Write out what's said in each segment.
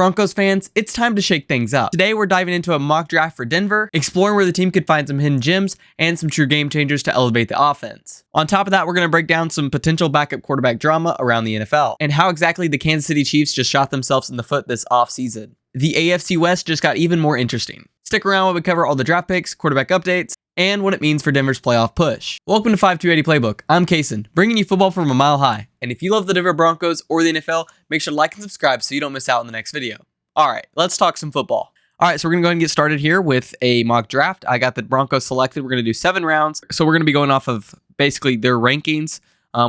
Broncos fans, it's time to shake things up. Today, we're diving into a mock draft for Denver, exploring where the team could find some hidden gems and some true game changers to elevate the offense. On top of that, we're going to break down some potential backup quarterback drama around the NFL and how exactly the Kansas City Chiefs just shot themselves in the foot this offseason. The AFC West just got even more interesting. Stick around while we cover all the draft picks, quarterback updates, and what it means for Denver's playoff push. Welcome to 5280 Playbook. I'm Kason, bringing you football from a mile high. And if you love the Denver Broncos or the NFL, make sure to like and subscribe so you don't miss out on the next video. All right, let's talk some football. All right, so we're going to go ahead and get started here with a mock draft. I got the Broncos selected. We're going to do 7 rounds. So we're going to be going off of basically their rankings.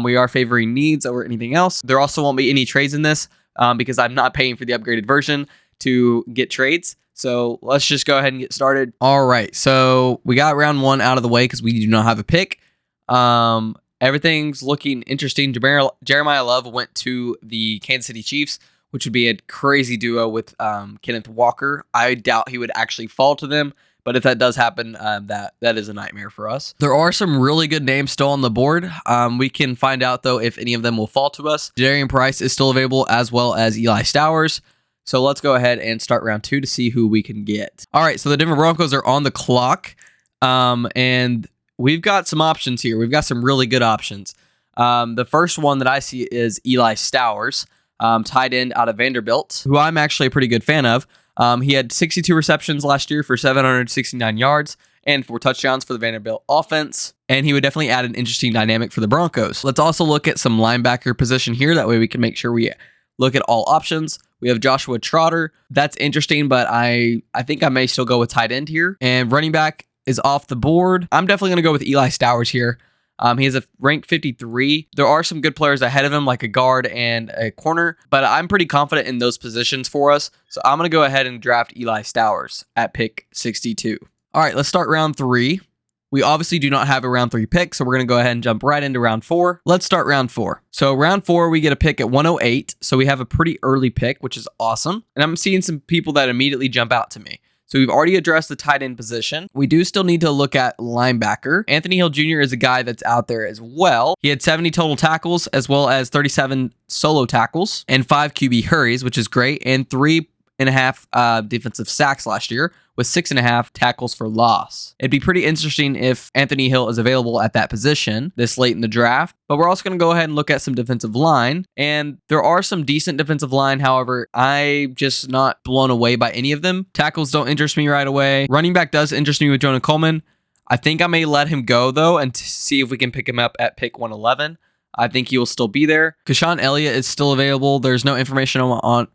We are favoring needs over anything else. There also won't be any trades in this because I'm not paying for the upgraded version to get trades. So let's just go ahead and get started. All right, so we got round 1 out of the way because we do not have a pick. Everything's looking interesting. Jeremiah Love went to the Kansas City Chiefs, which would be a crazy duo with Kenneth Walker. I doubt he would actually fall to them, but if that does happen, that is a nightmare for us. There are some really good names still on the board. We can find out, though, if any of them will fall to us. Darian Price is still available, as well as Eli Stowers. So let's go ahead and start round 2 to see who we can get. All right, so the Denver Broncos are on the clock, and we've got some options here. We've got some really good options. The first one that I see is Eli Stowers, tight end out of Vanderbilt, who I'm actually a pretty good fan of. He had 62 receptions last year for 769 yards and 4 touchdowns for the Vanderbilt offense, and he would definitely add an interesting dynamic for the Broncos. Let's also look at some linebacker position here. That way we can make sure we look at all options. We have Joshua Trotter. That's interesting, but I think I may still go with tight end here. And running back is off the board. I'm definitely going to go with Eli Stowers here. He has a rank 53. There are some good players ahead of him, like a guard and a corner, but I'm pretty confident in those positions for us. So I'm going to go ahead and draft Eli Stowers at pick 62. All right, let's start round 3. We obviously do not have a round 3 pick, so we're going to go ahead and jump right into round 4. Let's start round 4. So round 4, we get a pick at 108. So we have a pretty early pick, which is awesome. And I'm seeing some people that immediately jump out to me. So we've already addressed the tight end position. We do still need to look at linebacker. Anthony Hill Jr. is a guy that's out there as well. He had 70 total tackles, as well as 37 solo tackles and 5 QB hurries, which is great, and 3.5 defensive sacks last year, with 6.5 tackles for loss. It'd be pretty interesting if Anthony Hill is available at that position this late in the draft, but we're also going to go ahead and look at some defensive line, and there are some decent defensive line. However, I'm just not blown away by any of them. Tackles don't interest me right away. Running back does interest me with Jonah Coleman. I think I may let him go, though, and see if we can pick him up at pick 111. I think he will still be there. Keshawn Elliott is still available. There's no information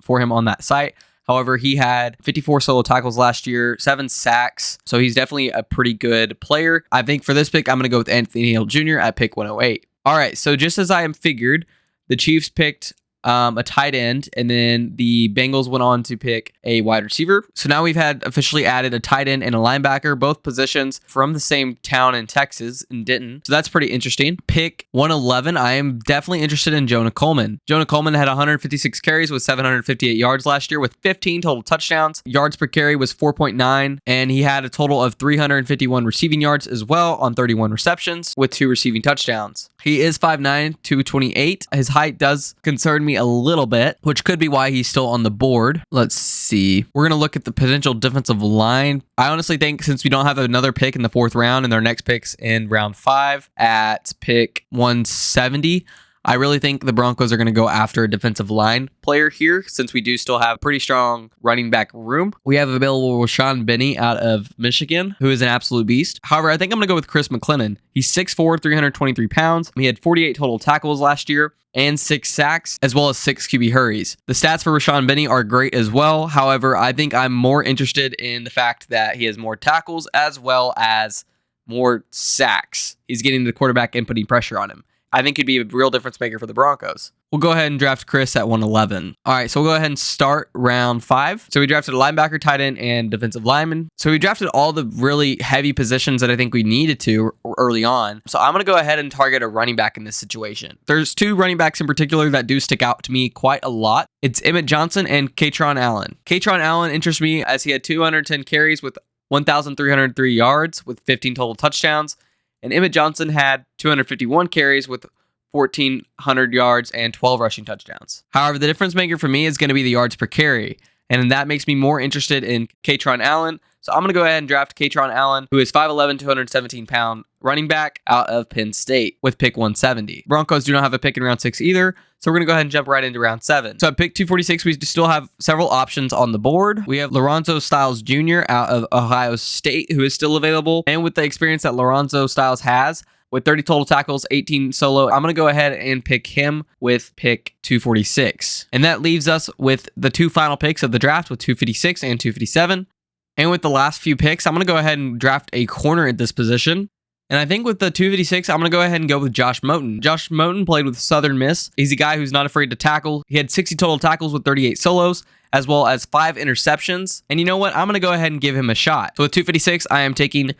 for him on that site. However, he had 54 solo tackles last year, 7 sacks, so he's definitely a pretty good player. I think for this pick, I'm going to go with Anthony Hill Jr. at pick 108. All right, so just as I am figured, the Chiefs picked a tight end, and then the Bengals went on to pick a wide receiver. So now we've had officially added a tight end and a linebacker, both positions from the same town in Texas, in Denton. So that's pretty interesting. Pick 111, I am definitely interested in Jonah Coleman. Jonah Coleman had 156 carries with 758 yards last year with 15 total touchdowns. Yards per carry was 4.9, and he had a total of 351 receiving yards as well on 31 receptions with 2 receiving touchdowns. He is 5'9", 228. His height does concern me a little bit, which could be why he's still on the board. Let's see. We're going to look at the potential defensive line. I honestly think since we don't have another pick in the 4th round and their next pick's in round 5 at pick 170, I really think the Broncos are going to go after a defensive line player here since we do still have pretty strong running back room. We have available Rashawn Benny out of Michigan, who is an absolute beast. However, I think I'm going to go with Chris McLennan. He's 6'4", 323 pounds. He had 48 total tackles last year and 6 sacks, as well as 6 QB hurries. The stats for Rashawn Benny are great as well. However, I think I'm more interested in the fact that he has more tackles as well as more sacks. He's getting the quarterback and putting pressure on him. I think he'd be a real difference maker for the Broncos. We'll go ahead and draft Chris at 111. All right, so we'll go ahead and start round 5. So we drafted a linebacker, tight end, and defensive lineman. So we drafted all the really heavy positions that I think we needed to early on. So I'm going to go ahead and target a running back in this situation. There's 2 running backs in particular that do stick out to me quite a lot. It's Emmett Johnson and Katron Allen. Katron Allen interests me as he had 210 carries with 1,303 yards with 15 total touchdowns. And Emmett Johnson had 251 carries with 1,400 yards and 12 rushing touchdowns. However, the difference maker for me is going to be the yards per carry. And that makes me more interested in Katron Allen. So I'm going to go ahead and draft Katron Allen, who is 5'11", 217-pound running back out of Penn State with pick 170. Broncos do not have a pick in round 6 either, so we're going to go ahead and jump right into round 7. So at pick 246, we still have several options on the board. We have Lorenzo Styles Jr. out of Ohio State, who is still available. And with the experience that Lorenzo Styles has, with 30 total tackles, 18 solo, I'm going to go ahead and pick him with pick 246. And that leaves us with the 2 final picks of the draft with 256 and 257. And with the last few picks, I'm going to go ahead and draft a corner at this position. And I think with the 256, I'm going to go ahead and go with Josh Moten. Josh Moten played with Southern Miss. He's a guy who's not afraid to tackle. He had 60 total tackles with 38 solos, as well as 5 interceptions. And you know what? I'm going to go ahead and give him a shot. So with 256, I am taking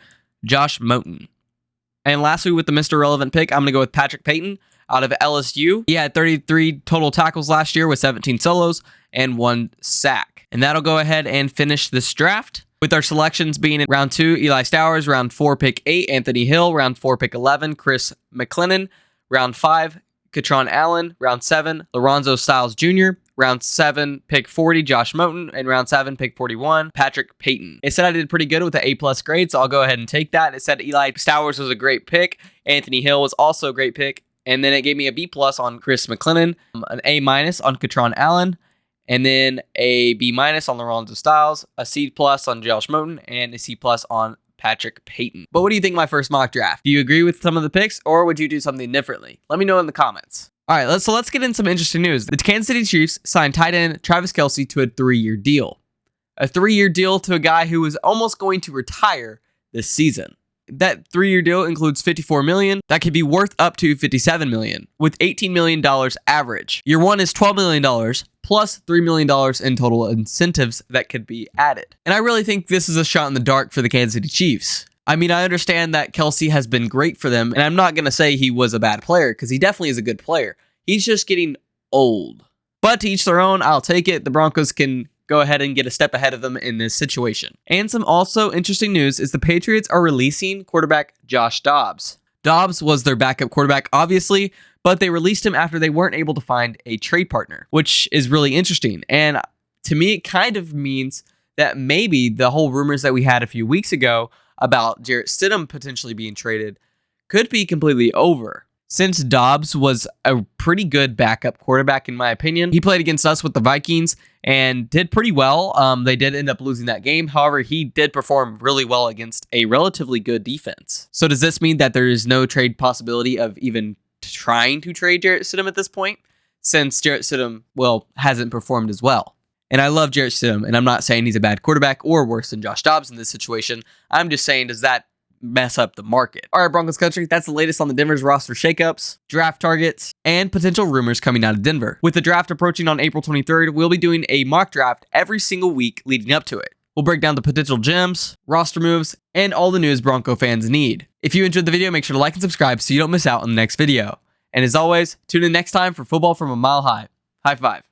Josh Moten. And lastly, with the Mr. Relevant pick, I'm going to go with Patrick Payton out of LSU. He had 33 total tackles last year with 17 solos and 1 sack. And that'll go ahead and finish this draft. With our selections being in round 2, Eli Stowers, round 4, pick 8, Anthony Hill, round 4, pick 11, Chris McLennan, round 5, Katron Allen, round 7, Lorenzo Styles Jr., round 7, pick 40, Josh Moten, and round 7, pick 41, Patrick Payton. It said I did pretty good with the A+ grade, so I'll go ahead and take that. It said Eli Stowers was a great pick, Anthony Hill was also a great pick, and then it gave me a B+ on Chris McLennan, an A- on Katron Allen, and then a B- on Lorenzo Styles, a C+ on Josh Moten, and a C+ on Patrick Payton. But what do you think of my first mock draft? Do you agree with some of the picks, or would you do something differently? Let me know in the comments. All right, let's get in some interesting news. The Kansas City Chiefs signed tight end Travis Kelce to a 3-year deal. A 3-year deal to a guy who was almost going to retire this season. That 3-year deal includes $54 million. That could be worth up to $57 million, with $18 million average. Year 1 is $12 million, plus $3 million in total incentives that could be added. And I really think this is a shot in the dark for the Kansas City Chiefs. I mean, I understand that Kelce has been great for them, and I'm not going to say he was a bad player, because he definitely is a good player. He's just getting old. But to each their own, I'll take it. The Broncos can go ahead and get a step ahead of them in this situation. And some also interesting news is the Patriots are releasing quarterback Josh Dobbs. Dobbs was their backup quarterback, obviously, but they released him after they weren't able to find a trade partner, which is really interesting. And to me, it kind of means that maybe the whole rumors that we had a few weeks ago about Jarrett Stidham potentially being traded could be completely over. Since Dobbs was a pretty good backup quarterback, in my opinion, he played against us with the Vikings and did pretty well. They did end up losing that game. However, he did perform really well against a relatively good defense. So does this mean that there is no trade possibility of even trying to trade Jarrett Stidham at this point? Since Jarrett Stidham, well, hasn't performed as well. And I love Jarrett Stidham, and I'm not saying he's a bad quarterback or worse than Josh Dobbs in this situation. I'm just saying, does that mess up the market? All right, Broncos country, that's the latest on the Denver's roster shakeups, draft targets, and potential rumors coming out of Denver. With the draft approaching on April 23rd, we'll be doing a mock draft every single week leading up to it. We'll break down the potential gems, roster moves, and all the news Bronco fans need. If you enjoyed the video, make sure to like and subscribe so you don't miss out on the next video. And as always, tune in next time for football from a mile high. High five.